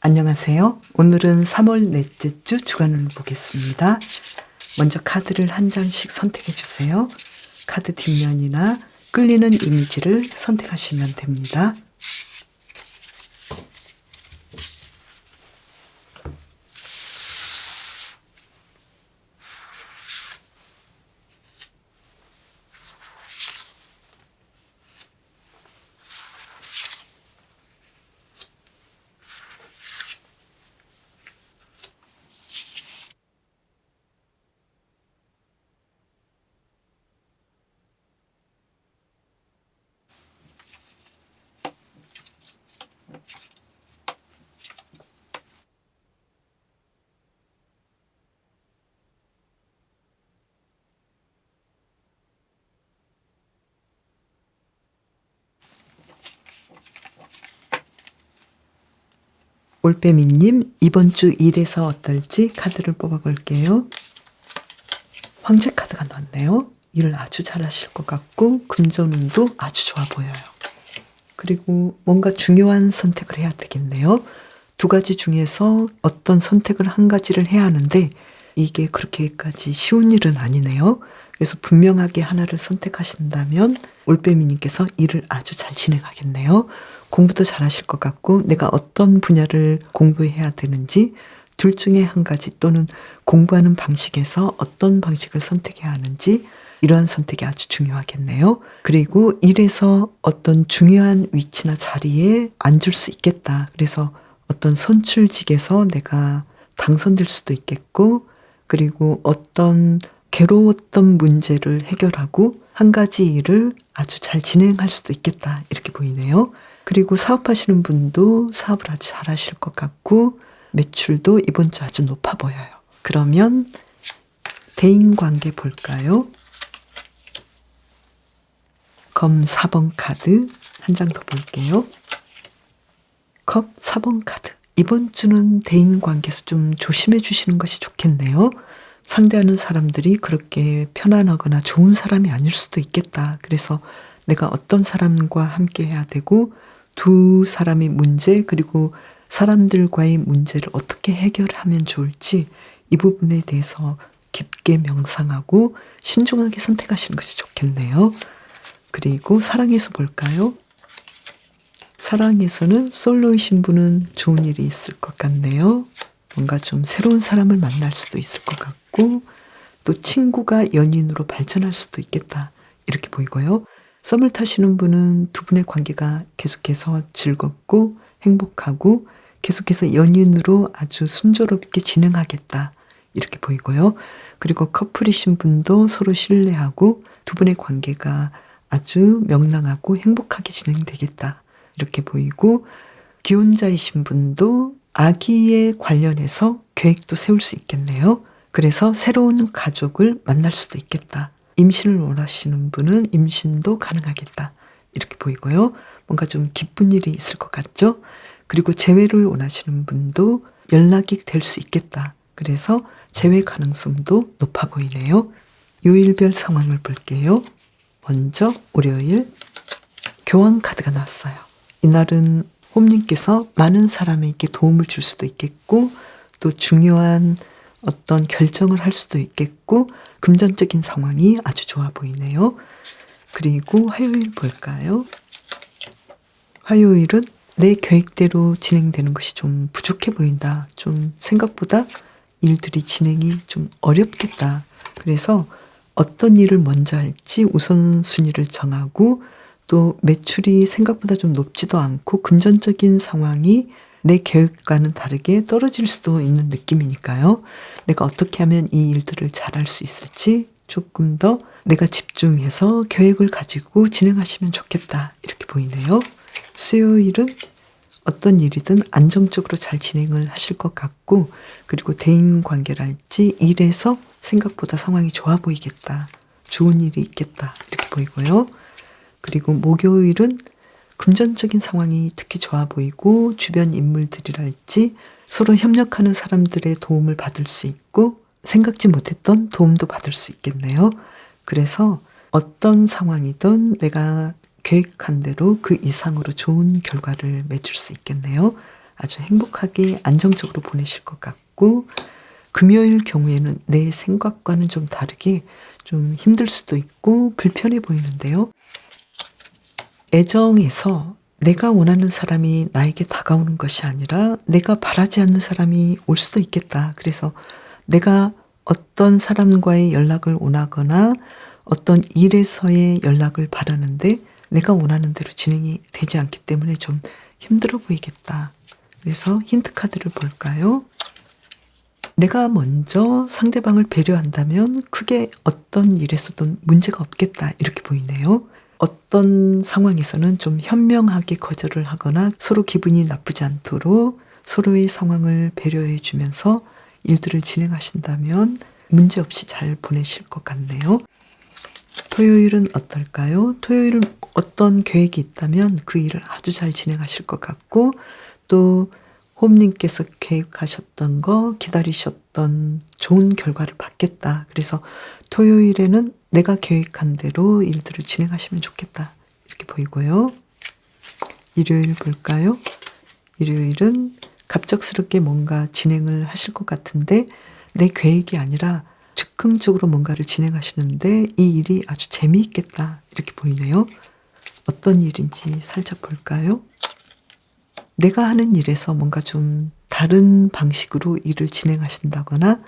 안녕하세요. 오늘은 3월 넷째 주 주간을 보겠습니다. 먼저 카드를 한 장씩 선택해 주세요. 카드 뒷면이나 끌리는 이미지를 선택하시면 됩니다. 올빼미님, 이번 주 일에서 어떨지 카드를 뽑아볼게요. 황제 카드가 나왔네요. 일을 아주 잘하실 것 같고 금전운도 아주 좋아 보여요. 그리고 뭔가 중요한 선택을 해야 되겠네요. 두 가지 중에서 어떤 선택을 한 가지를 해야 하는데 이게 그렇게까지 쉬운 일은 아니네요. 그래서 분명하게 하나를 선택하신다면 올빼미님께서 일을 아주 잘 진행하겠네요. 공부도 잘하실 것 같고 내가 어떤 분야를 공부해야 되는지 둘 중에 한 가지 또는 공부하는 방식에서 어떤 방식을 선택해야 하는지 이러한 선택이 아주 중요하겠네요. 그리고 일에서 어떤 중요한 위치나 자리에 앉을 수 있겠다. 그래서 어떤 선출직에서 내가 당선될 수도 있겠고 그리고 어떤 괴로웠던 문제를 해결하고 한 가지 일을 아주 잘 진행할 수도 있겠다. 이렇게 보이네요. 그리고 사업하시는 분도 사업을 아주 잘하실 것 같고 매출도 이번 주 아주 높아 보여요. 그러면 대인관계 볼까요? 검 4번 카드 한 장 더 볼게요. 컵 4번 카드. 이번 주는 대인관계에서 좀 조심해 주시는 것이 좋겠네요. 상대하는 사람들이 그렇게 편안하거나 좋은 사람이 아닐 수도 있겠다. 그래서 내가 어떤 사람과 함께 해야 되고 두 사람의 문제 그리고 사람들과의 문제를 어떻게 해결하면 좋을지 이 부분에 대해서 깊게 명상하고 신중하게 선택하시는 것이 좋겠네요. 그리고 사랑에서 볼까요? 사랑에서는 솔로이신 분은 좋은 일이 있을 것 같네요. 뭔가 좀 새로운 사람을 만날 수도 있을 것 같고 또 친구가 연인으로 발전할 수도 있겠다. 이렇게 보이고요. 썸을 타시는 분은 두 분의 관계가 계속해서 즐겁고 행복하고 계속해서 연인으로 아주 순조롭게 진행하겠다. 이렇게 보이고요. 그리고 커플이신 분도 서로 신뢰하고 두 분의 관계가 아주 명랑하고 행복하게 진행되겠다. 이렇게 보이고 기혼자이신 분도 아기에 관련해서 계획도 세울 수 있겠네요. 그래서 새로운 가족을 만날 수도 있겠다. 임신을 원하시는 분은 임신도 가능하겠다. 이렇게 보이고요. 뭔가 좀 기쁜 일이 있을 것 같죠? 그리고 재회를 원하시는 분도 연락이 될 수 있겠다. 그래서 재회 가능성도 높아 보이네요. 요일별 상황을 볼게요. 먼저 월요일 교환 카드가 나왔어요. 이날은 홈님께서 많은 사람에게 도움을 줄 수도 있겠고 또 중요한 어떤 결정을 할 수도 있겠고 금전적인 상황이 아주 좋아 보이네요. 그리고 화요일 볼까요? 화요일은 내 계획대로 진행되는 것이 좀 부족해 보인다. 좀 생각보다 일들이 진행이 좀 어렵겠다. 그래서 어떤 일을 먼저 할지 우선순위를 정하고 또 매출이 생각보다 좀 높지도 않고 금전적인 상황이 내 계획과는 다르게 떨어질 수도 있는 느낌이니까요. 내가 어떻게 하면 이 일들을 잘할 수 있을지 조금 더 내가 집중해서 계획을 가지고 진행하시면 좋겠다. 이렇게 보이네요. 수요일은 어떤 일이든 안정적으로 잘 진행을 하실 것 같고 그리고 대인관계랄지 일에서 생각보다 상황이 좋아 보이겠다. 좋은 일이 있겠다. 이렇게 보이고요. 그리고 목요일은 금전적인 상황이 특히 좋아 보이고 주변 인물들이랄지 서로 협력하는 사람들의 도움을 받을 수 있고 생각지 못했던 도움도 받을 수 있겠네요. 그래서 어떤 상황이든 내가 계획한 대로 그 이상으로 좋은 결과를 맺을 수 있겠네요. 아주 행복하게 안정적으로 보내실 것 같고, 금요일 경우에는 내 생각과는 좀 다르게 좀 힘들 수도 있고 불편해 보이는데요. 애정에서 내가 원하는 사람이 나에게 다가오는 것이 아니라 내가 바라지 않는 사람이 올 수도 있겠다. 그래서 내가 어떤 사람과의 연락을 원하거나 어떤 일에서의 연락을 바라는데 내가 원하는 대로 진행이 되지 않기 때문에 좀 힘들어 보이겠다. 그래서 힌트 카드를 볼까요? 내가 먼저 상대방을 배려한다면 크게 어떤 일에서든 문제가 없겠다. 이렇게 보이네요. 어떤 상황에서는 좀 현명하게 거절을 하거나 서로 기분이 나쁘지 않도록 서로의 상황을 배려해 주면서 일들을 진행하신다면 문제없이 잘 보내실 것 같네요. 토요일은 어떨까요? 토요일은 어떤 계획이 있다면 그 일을 아주 잘 진행하실 것 같고, 또 홈님께서 계획하셨던 거, 기다리셨던 좋은 결과를 받겠다. 그래서 토요일에는 내가 계획한 대로 일들을 진행하시면 좋겠다. 이렇게 보이고요. 일요일 볼까요? 일요일은 갑작스럽게 뭔가 진행을 하실 것 같은데 내 계획이 아니라 즉흥적으로 뭔가를 진행하시는데 이 일이 아주 재미있겠다. 이렇게 보이네요. 어떤 일인지 살짝 볼까요? 내가 하는 일에서 뭔가 좀 다른 방식으로 일을 진행하신다거나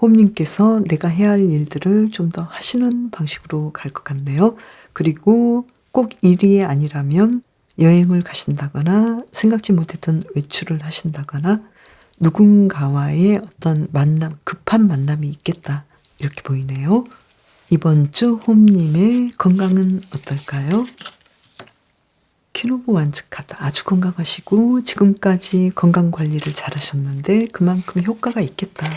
홈님께서 내가 해야 할 일들을 좀 더 하시는 방식으로 갈 것 같네요. 그리고 꼭 일이 아니라면 여행을 가신다거나 생각지 못했던 외출을 하신다거나 누군가와의 어떤 만남, 급한 만남이 있겠다. 이렇게 보이네요. 이번 주 홈님의 건강은 어떨까요? 퀸오브 완즈 카드, 아주 건강하시고 지금까지 건강관리를 잘하셨는데 그만큼 효과가 있겠다.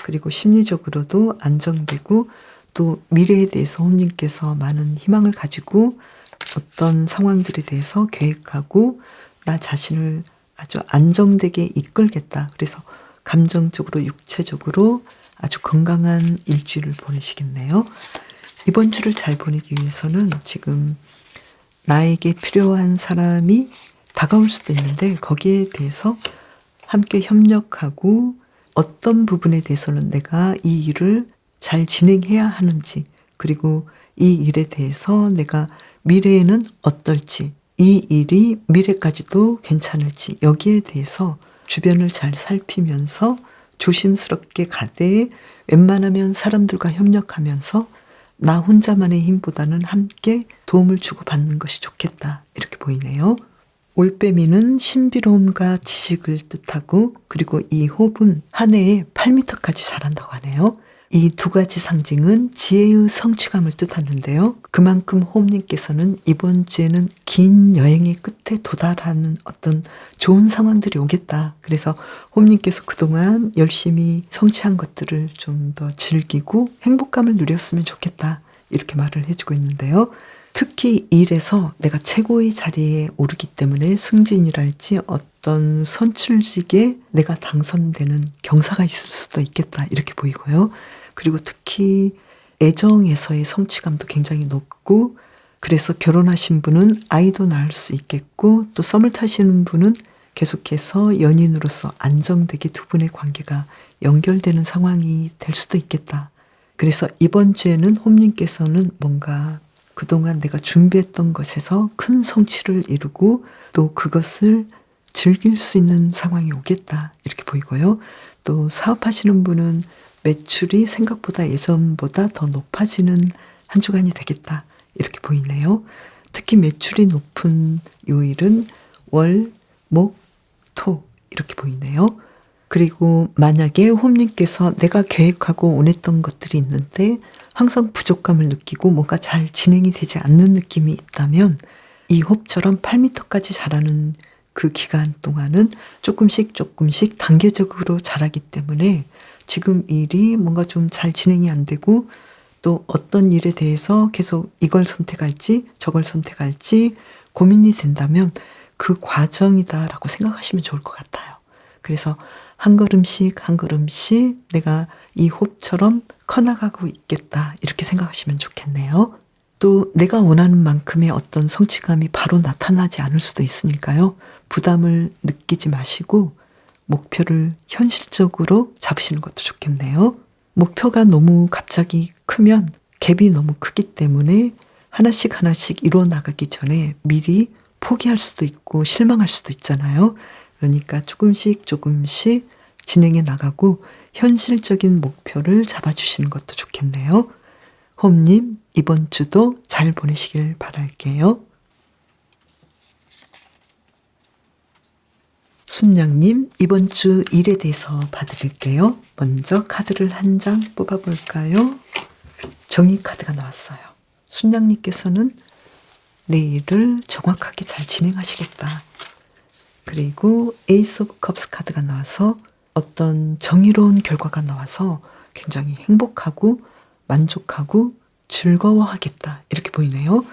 그리고 심리적으로도 안정되고 또 미래에 대해서 홈님께서 많은 희망을 가지고 어떤 상황들에 대해서 계획하고 나 자신을 아주 안정되게 이끌겠다. 그래서 감정적으로 육체적으로 아주 건강한 일주일을 보내시겠네요. 이번 주를 잘 보내기 위해서는 지금 나에게 필요한 사람이 다가올 수도 있는데 거기에 대해서 함께 협력하고 어떤 부분에 대해서는 내가 이 일을 잘 진행해야 하는지, 그리고 이 일에 대해서 내가 미래에는 어떨지, 이 일이 미래까지도 괜찮을지, 여기에 대해서 주변을 잘 살피면서 조심스럽게 가되 웬만하면 사람들과 협력하면서 나 혼자만의 힘보다는 함께 도움을 주고받는 것이 좋겠다. 이렇게 보이네요. 올빼미는 신비로움과 지식을 뜻하고, 그리고 이 홉은 한 해에 8m까지 자란다고 하네요. 이 두 가지 상징은 지혜의 성취감을 뜻하는데요. 그만큼 홈님께서는 이번 주에는 긴 여행의 끝에 도달하는 어떤 좋은 상황들이 오겠다. 그래서 홈님께서 그동안 열심히 성취한 것들을 좀 더 즐기고 행복감을 누렸으면 좋겠다. 이렇게 말을 해주고 있는데요. 특히 일에서 내가 최고의 자리에 오르기 때문에 승진이랄지 어떤 선출직에 내가 당선되는 경사가 있을 수도 있겠다. 이렇게 보이고요. 그리고 특히 애정에서의 성취감도 굉장히 높고, 그래서 결혼하신 분은 아이도 낳을 수 있겠고, 또 썸을 타시는 분은 계속해서 연인으로서 안정되게 두 분의 관계가 연결되는 상황이 될 수도 있겠다. 그래서 이번 주에는 홈님께서는 뭔가 그동안 내가 준비했던 것에서 큰 성취를 이루고 또 그것을 즐길 수 있는 상황이 오겠다. 이렇게 보이고요. 또 사업하시는 분은 매출이 생각보다 예전보다 더 높아지는 한 주간이 되겠다. 이렇게 보이네요. 특히 매출이 높은 요일은 월, 목, 토 이렇게 보이네요. 그리고 만약에 홈님께서 내가 계획하고 원했던 것들이 있는데 항상 부족감을 느끼고 뭔가 잘 진행이 되지 않는 느낌이 있다면 이 홉처럼 8m까지 자라는 그 기간 동안은 조금씩 단계적으로 자라기 때문에 지금 일이 뭔가 좀 잘 진행이 안 되고 또 어떤 일에 대해서 계속 이걸 선택할지 저걸 선택할지 고민이 된다면 그 과정이다라고 생각하시면 좋을 것 같아요. 그래서 한 걸음씩 내가 이 홉처럼 커나가고 있겠다. 이렇게 생각하시면 좋겠네요. 또 내가 원하는 만큼의 어떤 성취감이 바로 나타나지 않을 수도 있으니까요. 부담을 느끼지 마시고 목표를 현실적으로 잡으시는 것도 좋겠네요. 목표가 너무 갑자기 크면 갭이 너무 크기 때문에 하나씩 하나씩 이루어 나가기 전에 미리 포기할 수도 있고 실망할 수도 있잖아요. 그러니까 조금씩 조금씩 진행해 나가고 현실적인 목표를 잡아주시는 것도 좋겠네요. 홈님, 이번 주도 잘 보내시길 바랄게요. 순양님, 이번 주 일에 대해서 봐드릴게요. 먼저 카드를 한 장 뽑아볼까요? 정의 카드가 나왔어요. 순양님께서는 내 일을 정확하게 잘 진행하시겠다. 그리고 에이스 오브 컵스 카드가 나와서 어떤 정의로운 결과가 나와서 굉장히 행복하고 만족하고 즐거워하겠다. 이렇게 보이네요.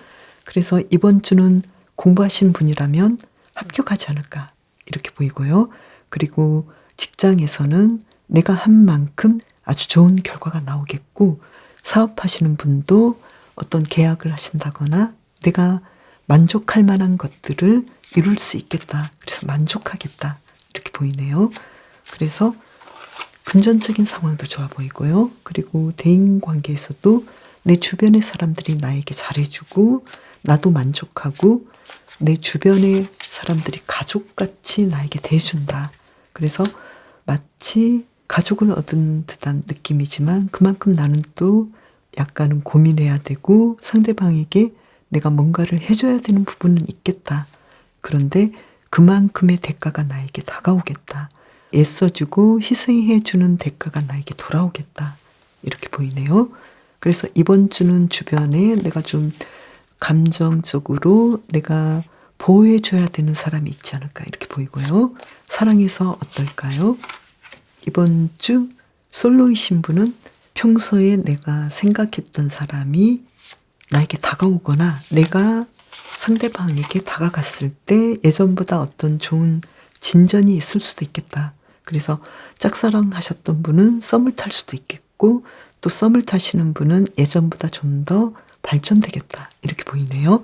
그래서 이번 주는 공부하신 분이라면 합격하지 않을까. 이렇게 보이고요. 그리고 직장에서는 내가 한 만큼 아주 좋은 결과가 나오겠고, 사업하시는 분도 어떤 계약을 하신다거나 내가 만족할 만한 것들을 이룰 수 있겠다. 그래서 만족하겠다. 이렇게 보이네요. 그래서 금전적인 상황도 좋아 보이고요. 그리고 대인관계에서도 내 주변의 사람들이 나에게 잘해주고 나도 만족하고 내 주변의 사람들이 가족같이 나에게 대해준다. 그래서 마치 가족을 얻은 듯한 느낌이지만 그만큼 나는 또 약간은 고민해야 되고 상대방에게 내가 뭔가를 해줘야 되는 부분은 있겠다. 그런데 그만큼의 대가가 나에게 다가오겠다. 애써주고 희생해주는 대가가 나에게 돌아오겠다. 이렇게 보이네요. 그래서 이번 주는 주변에 내가 좀 감정적으로 내가 보호해줘야 되는 사람이 있지 않을까 이렇게 보이고요. 사랑에서 어떨까요? 이번 주 솔로이신 분은 평소에 내가 생각했던 사람이 나에게 다가오거나 내가 상대방에게 다가갔을 때 예전보다 어떤 좋은 진전이 있을 수도 있겠다. 그래서 짝사랑하셨던 분은 썸을 탈 수도 있겠고 또 썸을 타시는 분은 예전보다 좀 더 발전되겠다. 이렇게 보이네요.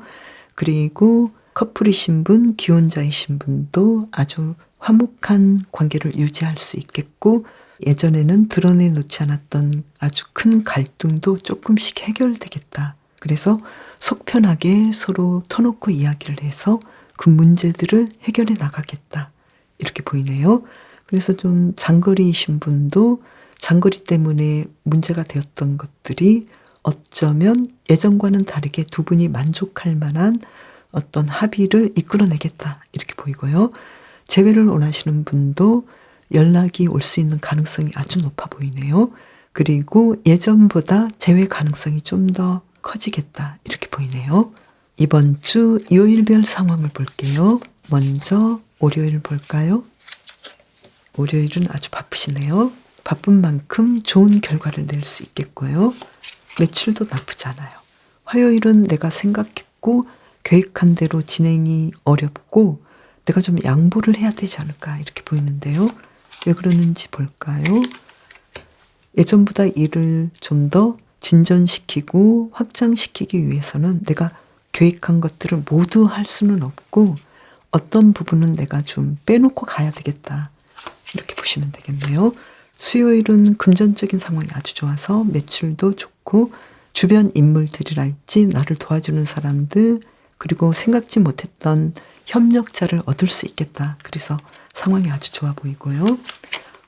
그리고 커플이신 분, 기혼자이신 분도 아주 화목한 관계를 유지할 수 있겠고 예전에는 드러내놓지 않았던 아주 큰 갈등도 조금씩 해결되겠다. 그래서 속 편하게 서로 터놓고 이야기를 해서 그 문제들을 해결해 나가겠다. 이렇게 보이네요. 그래서 좀 장거리이신 분도 장거리 때문에 문제가 되었던 것들이 어쩌면 예전과는 다르게 두 분이 만족할 만한 어떤 합의를 이끌어내겠다. 이렇게 보이고요. 재회를 원하시는 분도 연락이 올 수 있는 가능성이 아주 높아 보이네요. 그리고 예전보다 재회 가능성이 좀 더 커지겠다. 이렇게 보이네요. 이번 주 요일별 상황을 볼게요. 먼저 월요일 볼까요? 월요일은 아주 바쁘시네요. 바쁜 만큼 좋은 결과를 낼 수 있겠고요. 매출도 나쁘지 않아요. 화요일은 내가 생각했고 계획한 대로 진행이 어렵고 내가 좀 양보를 해야 되지 않을까 이렇게 보이는데요. 왜 그러는지 볼까요? 예전보다 일을 좀 더 진전시키고 확장시키기 위해서는 내가 계획한 것들을 모두 할 수는 없고 어떤 부분은 내가 좀 빼놓고 가야 되겠다. 이렇게 보시면 되겠네요. 수요일은 금전적인 상황이 아주 좋아서 매출도 좋고 주변 인물들이랄지 나를 도와주는 사람들 그리고 생각지 못했던 협력자를 얻을 수 있겠다. 그래서 상황이 아주 좋아 보이고요.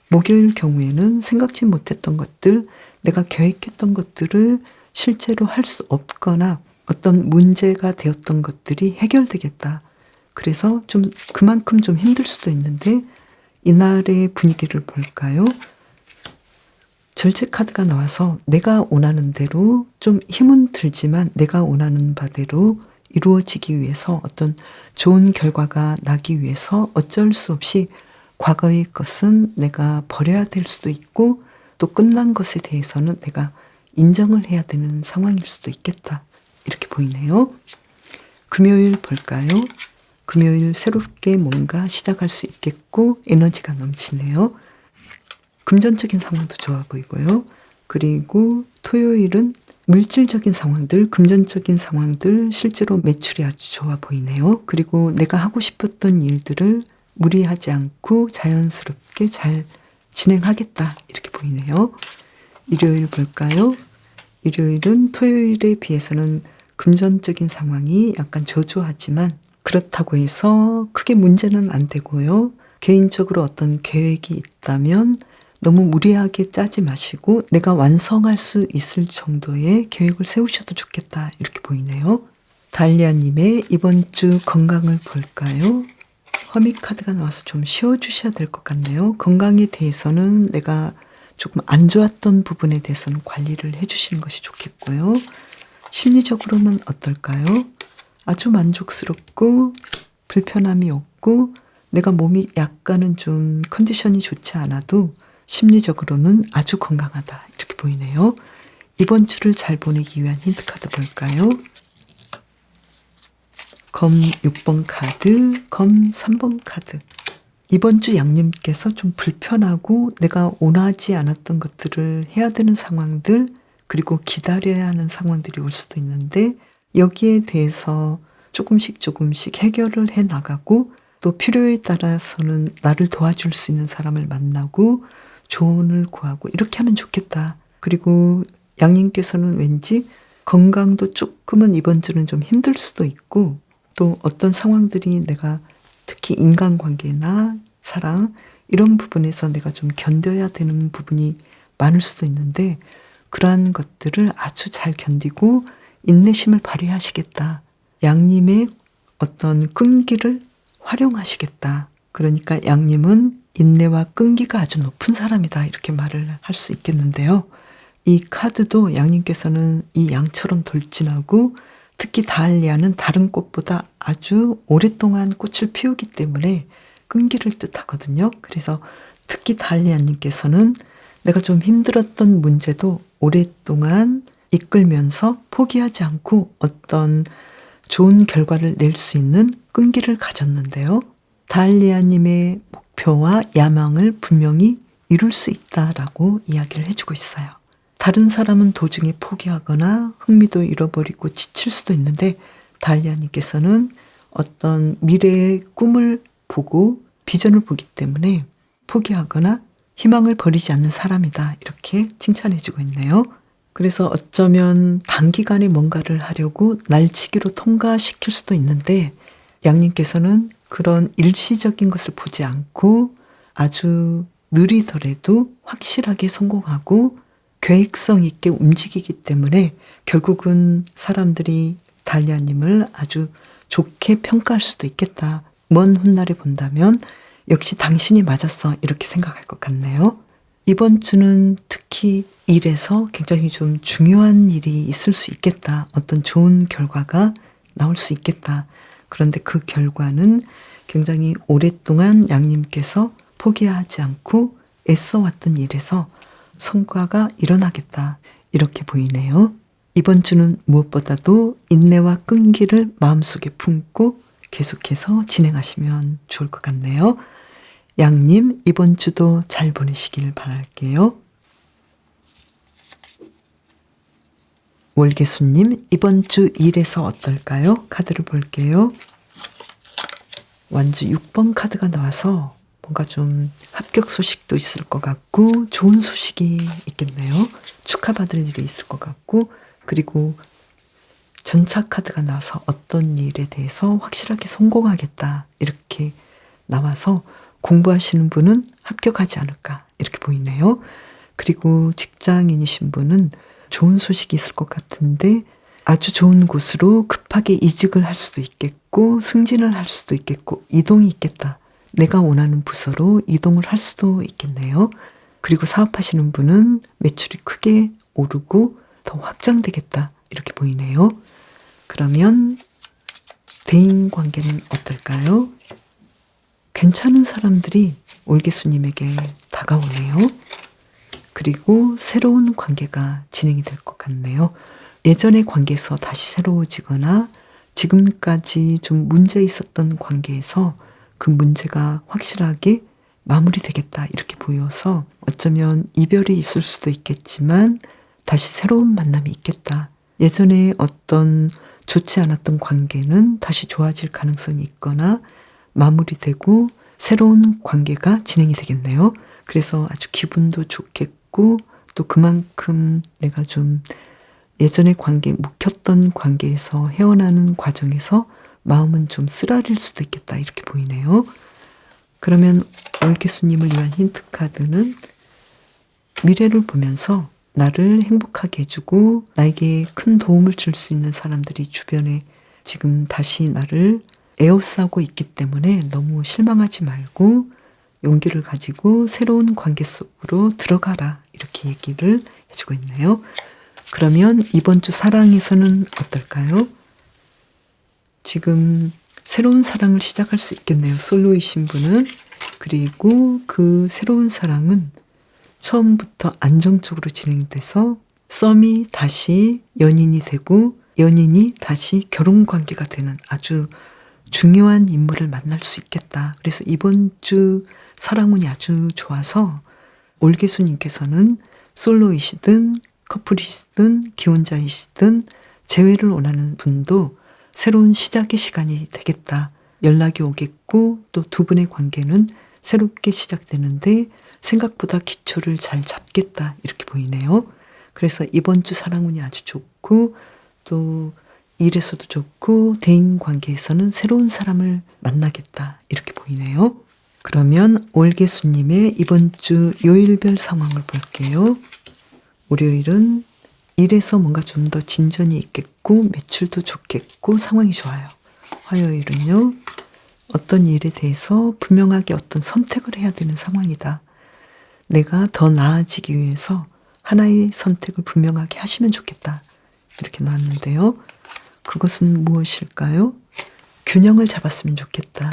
목요일 경우에는 생각지 못했던 것들, 내가 계획했던 것들을 실제로 할 수 없거나 어떤 문제가 되었던 것들이 해결되겠다. 그래서 좀 그만큼 좀 힘들 수도 있는데 이날의 분위기를 볼까요? 절제 카드가 나와서 내가 원하는 대로 좀 힘은 들지만 내가 원하는 바대로 이루어지기 위해서 어떤 좋은 결과가 나기 위해서 어쩔 수 없이 과거의 것은 내가 버려야 될 수도 있고 또 끝난 것에 대해서는 내가 인정을 해야 되는 상황일 수도 있겠다. 이렇게 보이네요. 금요일 볼까요? 금요일 새롭게 뭔가 시작할 수 있겠고 에너지가 넘치네요. 금전적인 상황도 좋아 보이고요. 그리고 토요일은 물질적인 상황들, 금전적인 상황들 실제로 매출이 아주 좋아 보이네요. 그리고 내가 하고 싶었던 일들을 무리하지 않고 자연스럽게 잘 진행하겠다 이렇게 보이네요. 일요일 볼까요? 일요일은 토요일에 비해서는 금전적인 상황이 약간 저조하지만 그렇다고 해서 크게 문제는 안 되고요. 개인적으로 어떤 계획이 있다면 너무 무리하게 짜지 마시고 내가 완성할 수 있을 정도의 계획을 세우셔도 좋겠다 이렇게 보이네요. 달리아님의 이번 주 건강을 볼까요? 허미 카드가 나와서 좀 쉬어주셔야 될 것 같네요. 건강에 대해서는 내가 조금 안 좋았던 부분에 대해서는 관리를 해주시는 것이 좋겠고요. 심리적으로는 어떨까요? 아주 만족스럽고 불편함이 없고 내가 몸이 약간은 좀 컨디션이 좋지 않아도 심리적으로는 아주 건강하다 이렇게 보이네요. 이번 주를 잘 보내기 위한 힌트 카드 볼까요? 검 6번 카드, 검 3번 카드. 이번 주 양님께서 좀 불편하고 내가 원하지 않았던 것들을 해야 되는 상황들 그리고 기다려야 하는 상황들이 올 수도 있는데 여기에 대해서 조금씩 해결을 해 나가고 또 필요에 따라서는 나를 도와줄 수 있는 사람을 만나고 조언을 구하고 이렇게 하면 좋겠다. 그리고 양님께서는 왠지 건강도 조금은 이번 주는 좀 힘들 수도 있고 또 어떤 상황들이 내가 특히 인간관계나 사랑 이런 부분에서 내가 좀 견뎌야 되는 부분이 많을 수도 있는데 그러한 것들을 아주 잘 견디고 인내심을 발휘하시겠다. 양님의 어떤 끈기를 활용하시겠다. 그러니까 양님은 인내와 끈기가 아주 높은 사람이다. 이렇게 말을 할 수 있겠는데요. 이 카드도 양님께서는 이 양처럼 돌진하고 특히 다알리아는 다른 꽃보다 아주 오랫동안 꽃을 피우기 때문에 끈기를 뜻하거든요. 그래서 특히 다알리아님께서는 내가 좀 힘들었던 문제도 오랫동안 이끌면서 포기하지 않고 어떤 좋은 결과를 낼 수 있는 끈기를 가졌는데요. 다알리아님의 목표와 야망을 분명히 이룰 수 있다라고 이야기를 해주고 있어요. 다른 사람은 도중에 포기하거나 흥미도 잃어버리고 지칠 수도 있는데 다알리아님께서는 어떤 미래의 꿈을 보고 비전을 보기 때문에 포기하거나 희망을 버리지 않는 사람이다. 이렇게 칭찬해주고 있네요. 그래서 어쩌면 단기간에 뭔가를 하려고 날치기로 통과시킬 수도 있는데 양님께서는 그런 일시적인 것을 보지 않고 아주 느리더라도 확실하게 성공하고 계획성 있게 움직이기 때문에 결국은 사람들이 다알리아님을 아주 좋게 평가할 수도 있겠다. 먼 훗날에 본다면 역시 당신이 맞았어 이렇게 생각할 것 같네요. 이번 주는 특히 일에서 굉장히 좀 중요한 일이 있을 수 있겠다. 어떤 좋은 결과가 나올 수 있겠다. 그런데 그 결과는 굉장히 오랫동안 양님께서 포기하지 않고 애써왔던 일에서 성과가 일어나겠다. 이렇게 보이네요. 이번 주는 무엇보다도 인내와 끈기를 마음속에 품고 계속해서 진행하시면 좋을 것 같네요. 양님, 이번 주도 잘 보내시길 바랄게요. 월계수님, 이번 주 일에서 어떨까요? 카드를 볼게요. 완주 6번 카드가 나와서 뭔가 좀 합격 소식도 있을 것 같고 좋은 소식이 있겠네요. 축하받을 일이 있을 것 같고 그리고 전차 카드가 나와서 어떤 일에 대해서 확실하게 성공하겠다 이렇게 나와서 공부하시는 분은 합격하지 않을까 이렇게 보이네요. 그리고 직장인이신 분은 좋은 소식이 있을 것 같은데 아주 좋은 곳으로 급하게 이직을 할 수도 있겠고 승진을 할 수도 있겠고 이동이 있겠다. 내가 원하는 부서로 이동을 할 수도 있겠네요. 그리고 사업하시는 분은 매출이 크게 오르고 더 확장되겠다 이렇게 보이네요. 그러면 대인관계는 어떨까요? 괜찮은 사람들이 올개수님에게 다가오네요. 그리고 새로운 관계가 진행이 될 것 같네요. 예전의 관계에서 다시 새로워지거나 지금까지 좀 문제 있었던 관계에서 그 문제가 확실하게 마무리되겠다 이렇게 보여서 어쩌면 이별이 있을 수도 있겠지만 다시 새로운 만남이 있겠다. 예전에 어떤 좋지 않았던 관계는 다시 좋아질 가능성이 있거나 마무리되고 새로운 관계가 진행이 되겠네요. 그래서 아주 기분도 좋겠고 또 그만큼 내가 좀 예전의 묵혔던 관계에서 헤어나는 과정에서 마음은 좀 쓰라릴 수도 있겠다 이렇게 보이네요. 그러면 월계수님을 위한 힌트 카드는 미래를 보면서 나를 행복하게 해주고 나에게 큰 도움을 줄 수 있는 사람들이 주변에 지금 다시 나를 에워싸고 있기 때문에 너무 실망하지 말고 용기를 가지고 새로운 관계 속으로 들어가라 이렇게 얘기를 해주고 있네요. 그러면 이번 주 사랑에서는 어떨까요? 지금 새로운 사랑을 시작할 수 있겠네요. 솔로이신 분은. 그리고 그 새로운 사랑은 처음부터 안정적으로 진행돼서 썸이 다시 연인이 되고 연인이 다시 결혼 관계가 되는 아주 중요한 인물을 만날 수 있겠다. 그래서 이번 주 사랑운이 아주 좋아서 올개수님께서는 솔로이시든 커플이시든 기혼자이시든 재회를 원하는 분도 새로운 시작의 시간이 되겠다. 연락이 오겠고 또 두 분의 관계는 새롭게 시작되는데 생각보다 기초를 잘 잡겠다 이렇게 보이네요. 그래서 이번 주 사랑운이 아주 좋고 또 일에서도 좋고 대인관계에서는 새로운 사람을 만나겠다 이렇게 보이네요. 그러면 올개수님의 이번 주 요일별 상황을 볼게요. 월요일은 일에서 뭔가 좀 더 진전이 있겠고 매출도 좋겠고 상황이 좋아요. 화요일은요. 어떤 일에 대해서 분명하게 어떤 선택을 해야 되는 상황이다. 내가 더 나아지기 위해서 하나의 선택을 분명하게 하시면 좋겠다. 이렇게 나왔는데요. 그것은 무엇일까요? 균형을 잡았으면 좋겠다.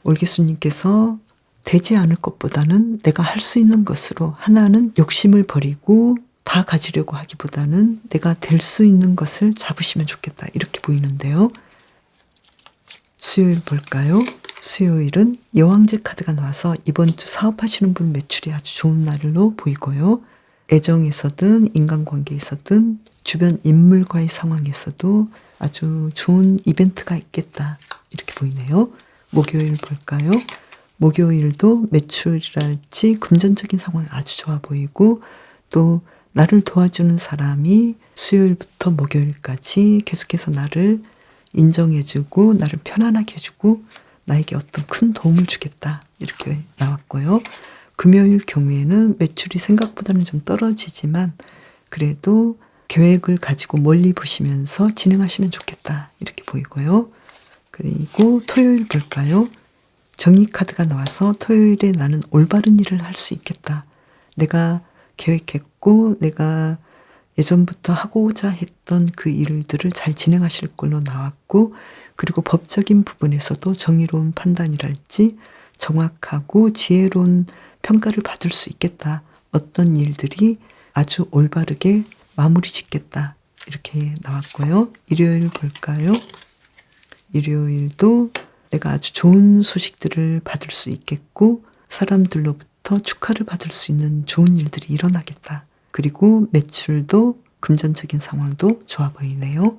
올개수님께서 되지 않을 것보다는 내가 할 수 있는 것으로 하나는 욕심을 버리고 다 가지려고 하기보다는 내가 될 수 있는 것을 잡으시면 좋겠다. 이렇게 보이는데요. 수요일 볼까요? 수요일은 여왕제 카드가 나와서 이번 주 사업하시는 분 매출이 아주 좋은 날로 보이고요. 애정에서든 인간관계에서든 주변 인물과의 상황에서도 아주 좋은 이벤트가 있겠다. 이렇게 보이네요. 목요일 볼까요? 목요일도 매출이랄지 금전적인 상황이 아주 좋아 보이고 또 나를 도와주는 사람이 수요일부터 목요일까지 계속해서 나를 인정해주고 나를 편안하게 해주고 나에게 어떤 큰 도움을 주겠다 이렇게 나왔고요. 금요일 경우에는 매출이 생각보다는 좀 떨어지지만 그래도 계획을 가지고 멀리 보시면서 진행하시면 좋겠다 이렇게 보이고요. 그리고 토요일 볼까요? 정의 카드가 나와서 토요일에 나는 올바른 일을 할 수 있겠다. 내가 계획했고 내가 예전부터 하고자 했던 그 일들을 잘 진행하실 걸로 나왔고 그리고 법적인 부분에서도 정의로운 판단이랄지 정확하고 지혜로운 평가를 받을 수 있겠다. 어떤 일들이 아주 올바르게 마무리 짓겠다. 이렇게 나왔고요. 일요일 볼까요? 일요일도 내가 아주 좋은 소식들을 받을 수 있겠고 사람들로부터 축하를 받을 수 있는 좋은 일들이 일어나겠다. 그리고 매출도 금전적인 상황도 좋아 보이네요.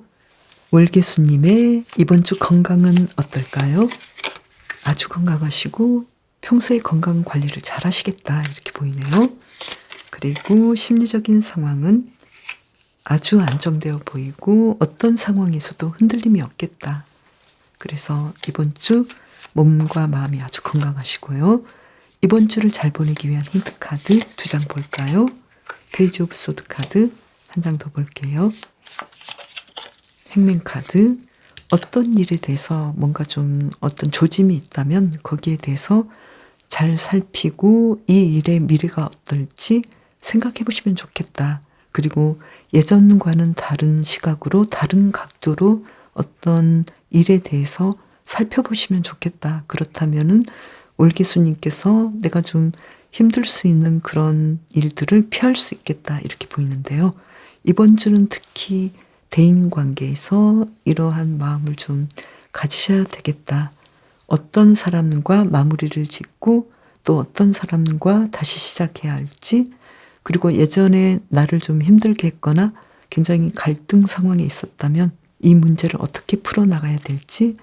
월계수님의 이번 주 건강은 어떨까요? 아주 건강하시고 평소에 건강 관리를 잘 하시겠다 이렇게 보이네요. 그리고 심리적인 상황은 아주 안정되어 보이고 어떤 상황에서도 흔들림이 없겠다. 그래서 이번 주 몸과 마음이 아주 건강하시고요. 이번 주를 잘 보내기 위한 힌트 카드 2장 볼까요? 페이지 오브 소드 카드 한 장 더 볼게요. 행맨 카드. 어떤 일에 대해서 뭔가 좀 어떤 조짐이 있다면 거기에 대해서 잘 살피고 이 일의 미래가 어떨지 생각해 보시면 좋겠다. 그리고 예전과는 다른 시각으로 다른 각도로 어떤 일에 대해서 살펴보시면 좋겠다. 그렇다면은 올기수님께서 내가 좀 힘들 수 있는 그런 일들을 피할 수 있겠다. 이렇게 보이는데요. 이번 주는 특히 대인관계에서 이러한 마음을 좀 가지셔야 되겠다. 어떤 사람과 마무리를 짓고 또 어떤 사람과 다시 시작해야 할지, 그리고 예전에 나를 좀 힘들게 했거나 굉장히 갈등 상황에 있었다면 이 문제를 어떻게 풀어나가야 될지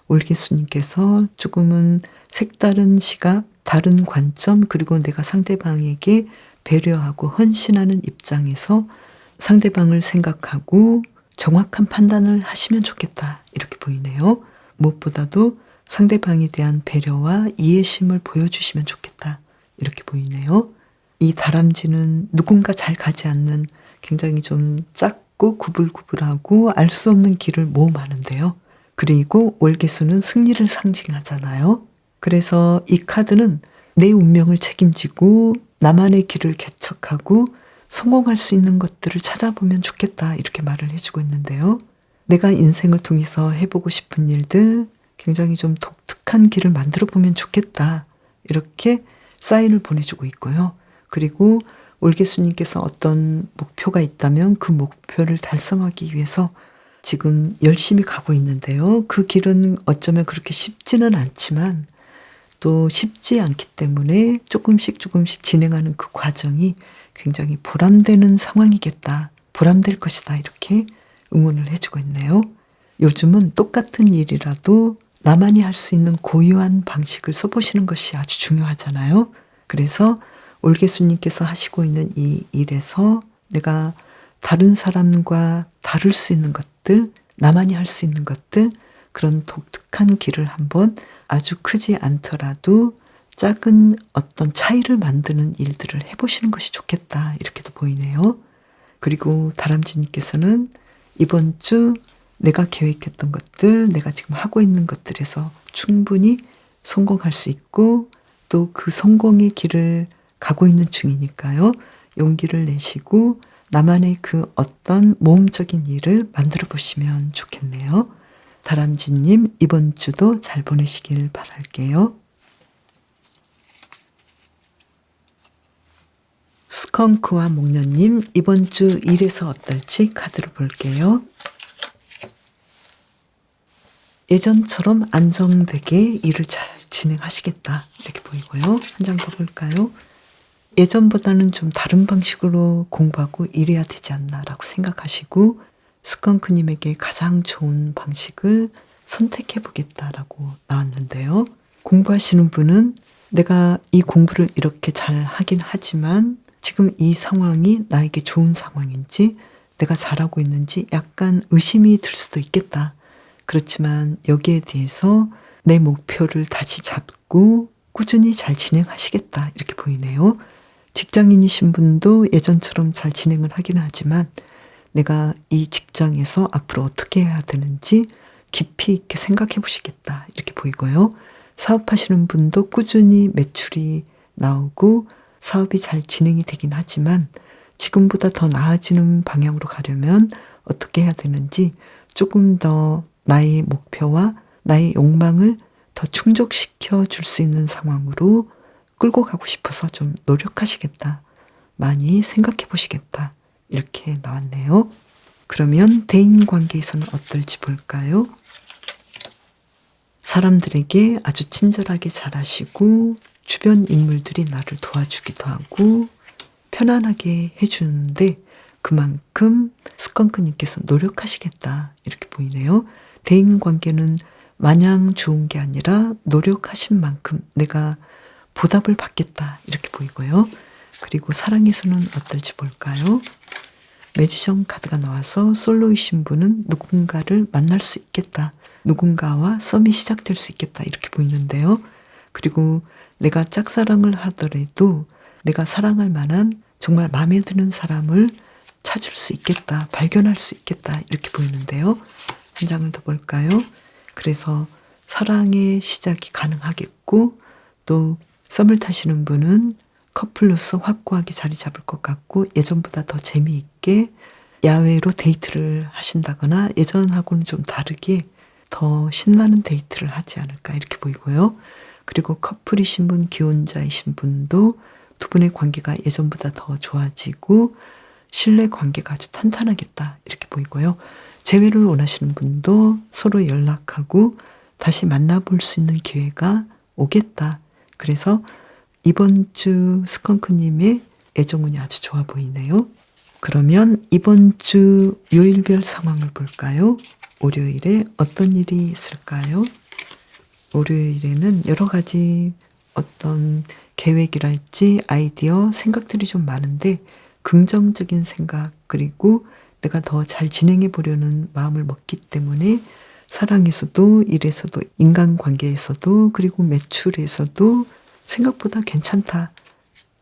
올개수님께서 조금은 색다른 시각, 다른 관점, 그리고 내가 상대방에게 배려하고 헌신하는 입장에서 상대방을 생각하고 정확한 판단을 하시면 좋겠다, 이렇게 보이네요. 무엇보다도 상대방에 대한 배려와 이해심을 보여주시면 좋겠다, 이렇게 보이네요. 이 다람쥐는 누군가 잘 가지 않는 굉장히 좀 작고 구불구불하고 알 수 없는 길을 모험하는데요. 그리고 월계수는 승리를 상징하잖아요. 그래서 이 카드는 내 운명을 책임지고 나만의 길을 개척하고 성공할 수 있는 것들을 찾아보면 좋겠다, 이렇게 말을 해주고 있는데요. 내가 인생을 통해서 해보고 싶은 일들, 굉장히 좀 독특한 길을 만들어 보면 좋겠다, 이렇게 사인을 보내주고 있고요. 그리고 올개수님께서 어떤 목표가 있다면 그 목표를 달성하기 위해서 지금 열심히 가고 있는데요. 그 길은 어쩌면 그렇게 쉽지는 않지만 또 쉽지 않기 때문에 조금씩 진행하는 그 과정이 굉장히 보람되는 상황이겠다, 보람될 것이다, 이렇게 응원을 해주고 있네요. 요즘은 똑같은 일이라도 나만이 할 수 있는 고유한 방식을 써보시는 것이 아주 중요하잖아요. 그래서 올개수님께서 하시고 있는 이 일에서 내가 다른 사람과 다를 수 있는 것들, 나만이 할 수 있는 것들, 그런 독특한 길을 한번 아주 크지 않더라도 작은 어떤 차이를 만드는 일들을 해보시는 것이 좋겠다, 이렇게도 보이네요. 그리고 다람쥐님께서는 이번 주 내가 계획했던 것들, 내가 지금 하고 있는 것들에서 충분히 성공할 수 있고 또 그 성공의 길을 가고 있는 중이니까요. 용기를 내시고 나만의 그 어떤 모험적인 일을 만들어 보시면 좋겠네요. 다람쥐님, 이번 주도 잘 보내시길 바랄게요. 스컹크와 목련님, 이번 주 일에서 어떨지 카드로 볼게요. 예전처럼 안정되게 일을 잘 진행하시겠다, 이렇게 보이고요. 한 장 더 볼까요? 예전보다는 좀 다른 방식으로 공부하고 일해야 되지 않나라고 생각하시고 스컹크님에게 가장 좋은 방식을 선택해 보겠다라고 나왔는데요. 공부하시는 분은 내가 이 공부를 이렇게 잘 하긴 하지만 지금 이 상황이 나에게 좋은 상황인지 내가 잘하고 있는지 약간 의심이 들 수도 있겠다. 그렇지만 여기에 대해서 내 목표를 다시 잡고 꾸준히 잘 진행하시겠다, 이렇게 보이네요. 직장인이신 분도 예전처럼 잘 진행을 하긴 하지만 내가 이 직장에서 앞으로 어떻게 해야 되는지 깊이 있게 생각해 보시겠다, 이렇게 보이고요. 사업하시는 분도 꾸준히 매출이 나오고 사업이 잘 진행이 되긴 하지만 지금보다 더 나아지는 방향으로 가려면 어떻게 해야 되는지 조금 더 나의 목표와 나의 욕망을 더 충족시켜 줄 수 있는 상황으로 끌고 가고 싶어서 좀 노력하시겠다, 많이 생각해 보시겠다, 이렇게 나왔네요. 그러면 대인관계에서는 어떨지 볼까요? 사람들에게 아주 친절하게 잘하시고 주변 인물들이 나를 도와주기도 하고 편안하게 해주는데 그만큼 스컹크님께서 노력하시겠다, 이렇게 보이네요. 대인관계는 마냥 좋은 게 아니라 노력하신 만큼 내가 보답을 받겠다, 이렇게 보이고요. 그리고 사랑에서는 어떨지 볼까요? 매지션 카드가 나와서 솔로이신 분은 누군가를 만날 수 있겠다, 누군가와 썸이 시작될 수 있겠다, 이렇게 보이는데요. 그리고 내가 짝사랑을 하더라도 내가 사랑할 만한 정말 마음에 드는 사람을 찾을 수 있겠다, 발견할 수 있겠다, 이렇게 보이는데요. 한 장을 더 볼까요? 그래서 사랑의 시작이 가능하겠고 또 썸을 타시는 분은 커플로서 확고하게 자리 잡을 것 같고 예전보다 더 재미있게 야외로 데이트를 하신다거나 예전하고는 좀 다르게 더 신나는 데이트를 하지 않을까, 이렇게 보이고요. 그리고 커플이신 분, 기혼자이신 분도 두 분의 관계가 예전보다 더 좋아지고 신뢰 관계가 아주 탄탄하겠다, 이렇게 보이고요. 재회를 원하시는 분도 서로 연락하고 다시 만나볼 수 있는 기회가 오겠다. 그래서 이번 주 스컹크님의 애정운이 아주 좋아 보이네요. 그러면 이번 주 요일별 상황을 볼까요? 월요일에 어떤 일이 있을까요? 월요일에는 여러 가지 어떤 계획이랄지 아이디어, 생각들이 좀 많은데 긍정적인 생각 그리고 내가 더 잘 진행해 보려는 마음을 먹기 때문에 사랑에서도 일에서도 인간관계에서도 그리고 매출에서도 생각보다 괜찮다.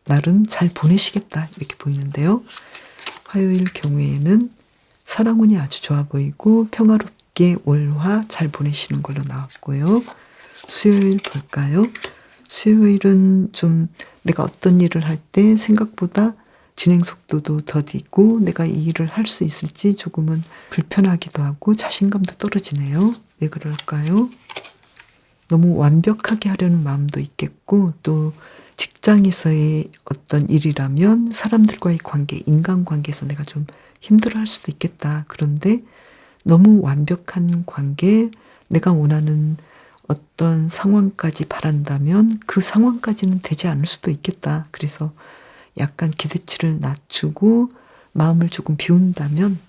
나름 잘 보내시겠다 이렇게 보이는데요. 화요일 경우에는 사랑운이 아주 좋아 보이고 평화롭게 월화 잘 보내시는 걸로 나왔고요. 수요일 볼까요? 수요일은 좀 내가 어떤 일을 할 때 생각보다 진행 속도도 더디고 내가 이 일을 할 수 있을지 조금은 불편하기도 하고 자신감도 떨어지네요. 왜 그럴까요? 너무 완벽하게 하려는 마음도 있겠고 또 직장에서의 어떤 일이라면 사람들과의 관계, 인간관계에서 내가 좀 힘들어할 수도 있겠다. 그런데 너무 완벽한 관계, 내가 원하는 어떤 상황까지 바란다면 그 상황까지는 되지 않을 수도 있겠다. 그래서 약간 기대치를 낮추고 마음을 조금 비운다면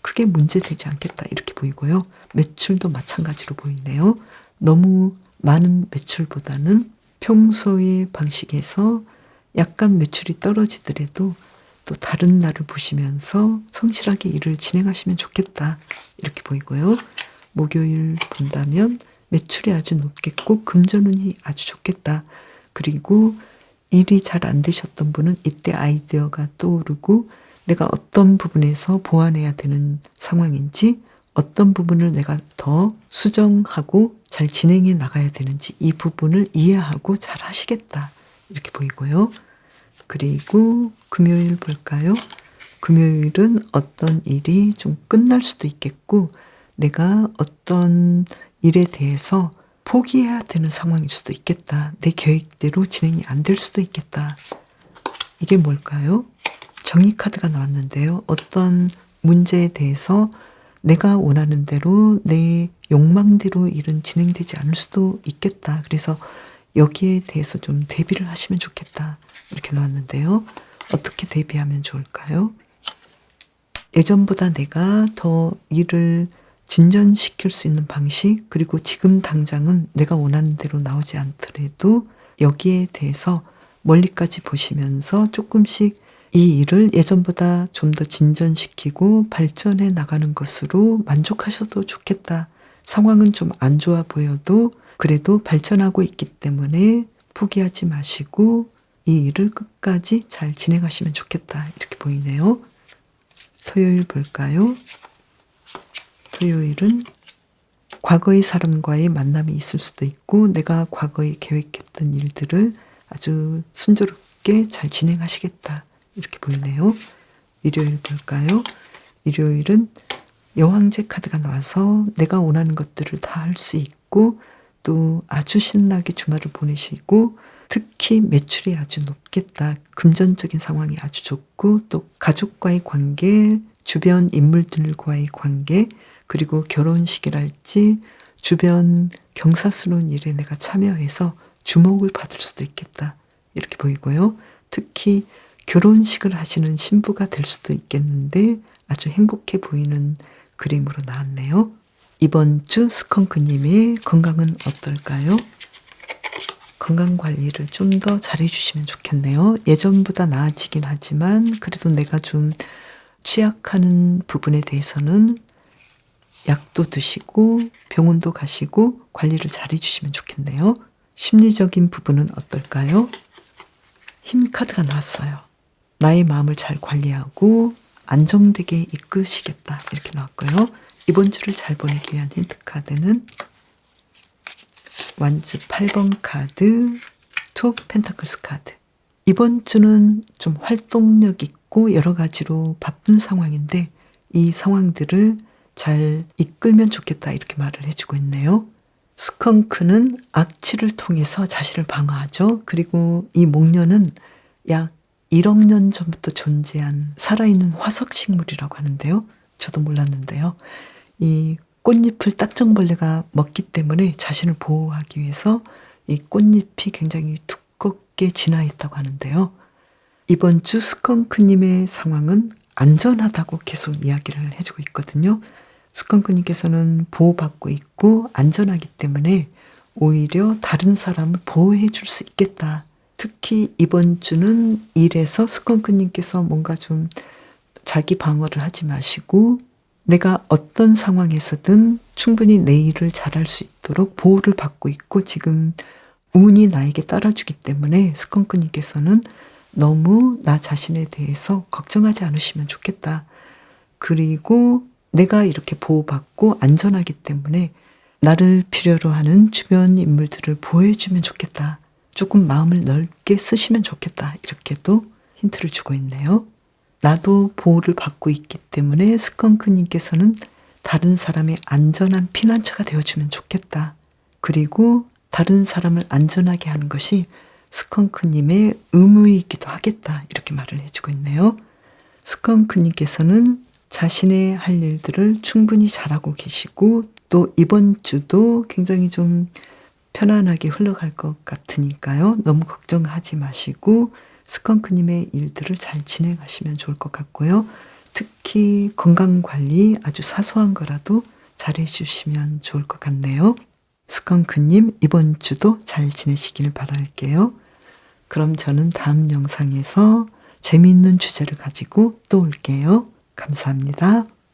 크게 문제되지 않겠다. 이렇게 보이고요. 매출도 마찬가지로 보이네요. 너무 많은 매출보다는 평소의 방식에서 약간 매출이 떨어지더라도 또 다른 날을 보시면서 성실하게 일을 진행하시면 좋겠다. 이렇게 보이고요. 목요일 본다면 매출이 아주 높겠고 금전운이 아주 좋겠다. 그리고 일이 잘 안 되셨던 분은 이때 아이디어가 떠오르고 내가 어떤 부분에서 보완해야 되는 상황인지 어떤 부분을 내가 더 수정하고 잘 진행해 나가야 되는지 이 부분을 이해하고 잘 하시겠다. 이렇게 보이고요. 그리고 금요일 볼까요? 금요일은 어떤 일이 좀 끝날 수도 있겠고 내가 어떤 일에 대해서 포기해야 되는 상황일 수도 있겠다. 내 계획대로 진행이 안 될 수도 있겠다. 이게 뭘까요? 정의 카드가 나왔는데요. 어떤 문제에 대해서 내가 원하는 대로 내 욕망대로 일은 진행되지 않을 수도 있겠다. 그래서 여기에 대해서 좀 대비를 하시면 좋겠다. 이렇게 나왔는데요. 어떻게 대비하면 좋을까요? 예전보다 내가 더 일을 진전시킬 수 있는 방식 그리고 지금 당장은 내가 원하는 대로 나오지 않더라도 여기에 대해서 멀리까지 보시면서 조금씩 이 일을 예전보다 좀 더 진전시키고 발전해 나가는 것으로 만족하셔도 좋겠다. 상황은 좀 안 좋아 보여도 그래도 발전하고 있기 때문에 포기하지 마시고 이 일을 끝까지 잘 진행하시면 좋겠다. 이렇게 보이네요. 토요일 볼까요? 토요일은 과거의 사람과의 만남이 있을 수도 있고 내가 과거에 계획했던 일들을 아주 순조롭게 잘 진행하시겠다. 이렇게 보이네요. 일요일 볼까요? 일요일은 여왕제 카드가 나와서 내가 원하는 것들을 다 할 수 있고 또 아주 신나게 주말을 보내시고 특히 매출이 아주 높겠다. 금전적인 상황이 아주 좋고 또 가족과의 관계, 주변 인물들과의 관계 그리고 결혼식이랄지 주변 경사스러운 일에 내가 참여해서 주목을 받을 수도 있겠다. 이렇게 보이고요. 특히 결혼식을 하시는 신부가 될 수도 있겠는데 아주 행복해 보이는 그림으로 나왔네요. 이번 주 스컹크님의 건강은 어떨까요? 건강관리를 좀 더 잘해주시면 좋겠네요. 예전보다 나아지긴 하지만 그래도 내가 좀 취약하는 부분에 대해서는 약도 드시고 병원도 가시고 관리를 잘해주시면 좋겠네요. 심리적인 부분은 어떨까요? 힘 카드가 나왔어요. 나의 마음을 잘 관리하고 안정되게 이끄시겠다 이렇게 나왔고요. 이번 주를 잘 보내기 위한 힌트 카드는 완즈 8번 카드, 투 펜타클스 카드. 이번 주는 좀 활동력 있고 여러 가지로 바쁜 상황인데 이 상황들을 잘 이끌면 좋겠다 이렇게 말을 해주고 있네요. 스컹크는 악취를 통해서 자신을 방어하죠. 그리고 이 목련은 약 1억 년 전부터 존재한 살아있는 화석식물이라고 하는데요. 저도 몰랐는데요. 이 꽃잎을 딱정벌레가 먹기 때문에 자신을 보호하기 위해서 이 꽃잎이 굉장히 두껍고 평화롭게 지나했다고 하는데요. 이번 주 스컹크님의 상황은 안전하다고 계속 이야기를 해주고 있거든요. 스컹크님께서는 보호받고 있고 안전하기 때문에 오히려 다른 사람을 보호해 줄 수 있겠다. 특히 이번 주는 일에서 스컹크님께서 뭔가 좀 자기 방어를 하지 마시고 내가 어떤 상황에서든 충분히 내 일을 잘할 수 있도록 보호를 받고 있고 지금 운이 나에게 따라주기 때문에 스컹크님께서는 너무 나 자신에 대해서 걱정하지 않으시면 좋겠다. 그리고 내가 이렇게 보호받고 안전하기 때문에 나를 필요로 하는 주변 인물들을 보호해주면 좋겠다. 조금 마음을 넓게 쓰시면 좋겠다. 이렇게도 힌트를 주고 있네요. 나도 보호를 받고 있기 때문에 스컹크님께서는 다른 사람의 안전한 피난처가 되어주면 좋겠다. 그리고 다른 사람을 안전하게 하는 것이 스컹크님의 의무이기도 하겠다. 이렇게 말을 해주고 있네요. 스컹크님께서는 자신의 할 일들을 충분히 잘하고 계시고 또 이번 주도 굉장히 좀 편안하게 흘러갈 것 같으니까요. 너무 걱정하지 마시고 스컹크님의 일들을 잘 진행하시면 좋을 것 같고요. 특히 건강관리 아주 사소한 거라도 잘 해주시면 좋을 것 같네요. 스컹크님 이번 주도 잘 지내시길 바랄게요. 그럼 저는 다음 영상에서 재미있는 주제를 가지고 또 올게요. 감사합니다.